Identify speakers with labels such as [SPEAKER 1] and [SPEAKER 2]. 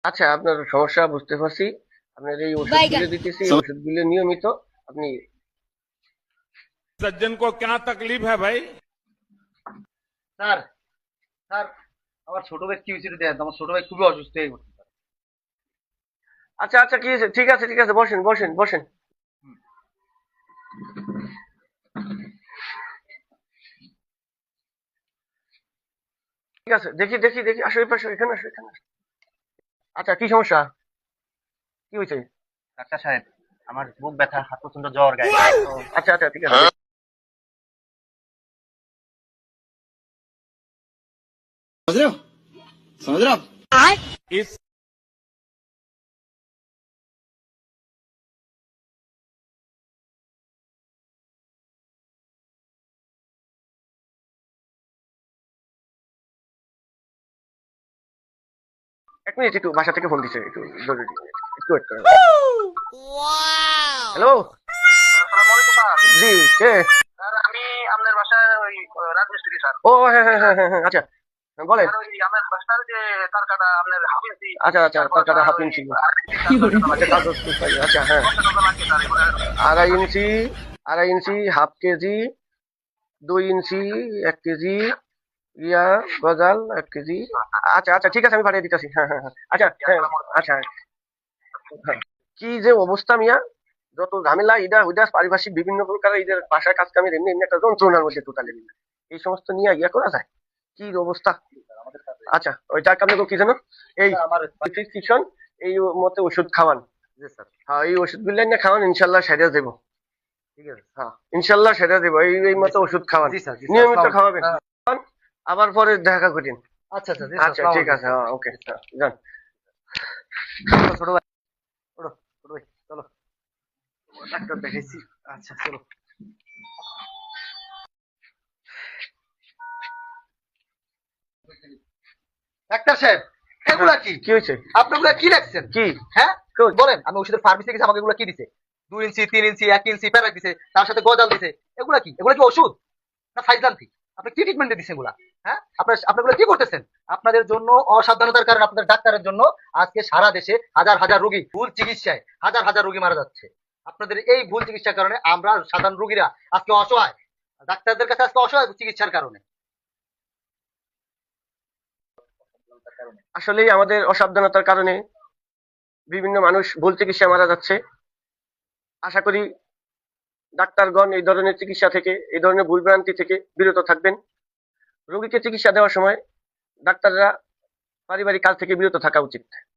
[SPEAKER 1] আচ্ছা, আপনার সমস্যা বুঝতে পারছি। আপনার এই ওষুধগুলো
[SPEAKER 2] বাইগান।
[SPEAKER 1] দিতেছি, এই ওষুধগুলো নিয়মিত আপনি।
[SPEAKER 3] सज्जन को क्या तकलीफ है भाई?
[SPEAKER 4] স্যার, স্যার, আমার ছোট ভাই কি হয়েছে একটু দেখেন তো, আমার ছোট ভাই খুবই অসুস্থ হয়ে পড়ছে স্যার।
[SPEAKER 1] আচ্ছা আচ্ছা, কি আছে? ঠিক আছে ঠিক আছে, বসেন বসেন বসেন। ঠিক আছে, দেখি দেখি দেখি, আসো এই পাশে, এখানে আসো, এখানে আসো। আচ্ছা, কি সমস্যা? কি হয়েছে?
[SPEAKER 4] ডাক্তার সাহেব, আমার বুক ব্যথা, হাত প্রচন্ড জ্বর গায়ে।
[SPEAKER 1] ও, আচ্ছা আচ্ছা, ঠিক আছে।
[SPEAKER 5] समझ रहे हो समझ रहे हो आप?
[SPEAKER 3] इस
[SPEAKER 1] এক মিনিট, একটু বাসা থেকে ফোন দিছে, একটু জরুরি, একটু ওয়েট করুন। হ্যালো।
[SPEAKER 4] আসসালামু আলাইকুম স্যার।
[SPEAKER 1] জি, কে?
[SPEAKER 4] স্যার, আমি আপনার বাসায় ওই রাজমিস্ত্রি স্যার।
[SPEAKER 1] ও হ্যাঁ হ্যাঁ হ্যাঁ হ্যাঁ হ্যাঁ, আচ্ছা, বলেন।
[SPEAKER 4] স্যার, ওই আপনার বাসার যে তার কাটা আপনার হাফিজি,
[SPEAKER 1] আচ্ছা আচ্ছা,
[SPEAKER 4] তারপর
[SPEAKER 1] টাকা
[SPEAKER 4] স্যার
[SPEAKER 1] হাফ
[SPEAKER 4] ওই
[SPEAKER 1] ইঞ্চি।
[SPEAKER 4] আরেকটি
[SPEAKER 1] আচ্ছা, কাগজ আচ্ছা, হ্যাঁ।
[SPEAKER 4] লাগছে স্যার, এগুলো।
[SPEAKER 1] 2.5 ইঞ্চি, 2.5 ইঞ্চি, হাফ কেজি, 2 ইঞ্চি, 1 কেজি, ইয়া গজাল 1 কেজি। আচ্ছা আচ্ছা, ঠিক আছে, আমি পাঠিয়ে দিতেছি। হ্যাঁ হ্যাঁ হ্যাঁ, আচ্ছা হ্যাঁ, আচ্ছা হ্যাঁ। কি যে অবস্থা মিয়া, যত ঝামেলা ইডা উইডা পারিপার্শ্বিক বিভিন্ন প্রকার এদের বাসায় কাজ কামের এমনি এমনি একটা যন্ত্রণার মধ্যে টোটালি। এই সমস্ত নিয়ে ইয়া করা যায়? কি অবস্থা! আচ্ছা, ওইটা আপনাকে কি জানো, এই
[SPEAKER 4] আমার
[SPEAKER 1] প্রেসক্রিপশন, এই মতে ওষুধ খাওয়ান।
[SPEAKER 4] জি স্যার,
[SPEAKER 1] হ্যাঁ, এই ওষুধগুলো না খাওয়ান, ইনশাল্লাহ সেরে দেবো।
[SPEAKER 4] ঠিক আছে।
[SPEAKER 1] হ্যাঁ, ইনশাল্লাহ সেরে দেবো, এই মতো ওষুধ খাওয়ান,
[SPEAKER 4] জি স্যার, জি স্যার,
[SPEAKER 1] নিয়মিত
[SPEAKER 4] আসসালামু
[SPEAKER 1] খাওয়াবেন।
[SPEAKER 4] আলাইকুম।
[SPEAKER 1] আবার পরে দেখা করিন।
[SPEAKER 4] আচ্ছা আচ্ছা, জি স্যার,
[SPEAKER 1] আচ্ছা,
[SPEAKER 4] আসসালামু
[SPEAKER 1] ঠিক
[SPEAKER 4] আলাইকুম।
[SPEAKER 1] আছে, হ্যাঁ, ওকে, যান।
[SPEAKER 4] চলো, ছোট ভাই, ওঠো, ছোট ভাই, চলো। ডাক্তার দেখাইছি। আচ্ছা, চলো। ডাক্তার সাহেব, এগুলা
[SPEAKER 1] হ্যাঁ,
[SPEAKER 4] কি?
[SPEAKER 1] কি হয়েছে?
[SPEAKER 4] আপনি এগুলা কি রাখছেন?
[SPEAKER 1] কি?
[SPEAKER 4] হ্যাঁ,
[SPEAKER 1] কই?
[SPEAKER 4] বলেন। আমি ওষুধের ফার্মেসি গেছি, আমাকে এগুলা কি দিছে? 2 ইঞ্চি, 3 ইঞ্চি, 1 ইঞ্চি প্যারাক দিছে, তার সাথে গজাল দিছে। এগুলা কি? এগুলা কি ওষুধ না ফাইজলান্তি? আপনি কি ট্রিটমেন্ট দিচ্ছেন এগুলা? হ্যাঁ, আপনি এগুলা কি করতেছেন? আপনাদের জন্য অসাবধানতার কারণে আপনাদের ডাক্তারের জন্য আজকে সারা দেশে হাজার হাজার রোগী ভুল চিকিৎসায় হাজার হাজার রোগী মারা যাচ্ছে। আপনাদের এই ভুল চিকিৎসার কারণে আমরা সাধারণ রোগীরা আজকে অসহায়, ডাক্তারদের কাছে আজকে অসহায় চিকিৎসার কারণে।
[SPEAKER 1] আসলেই আমাদের অসাবধানতার কারণে বিভিন্ন মানুষ ভুল চিকিৎসায় মারা যাচ্ছে। আশা করি ডাক্তারগণ এই ধরনের চিকিৎসা থেকে, এই ধরনের ভুলভ্রান্তি থেকে বিরত থাকবেন। রোগীকে চিকিৎসা দেওয়ার সময় ডাক্তাররা পারিবারিক কাজ থেকে বিরত থাকা উচিত।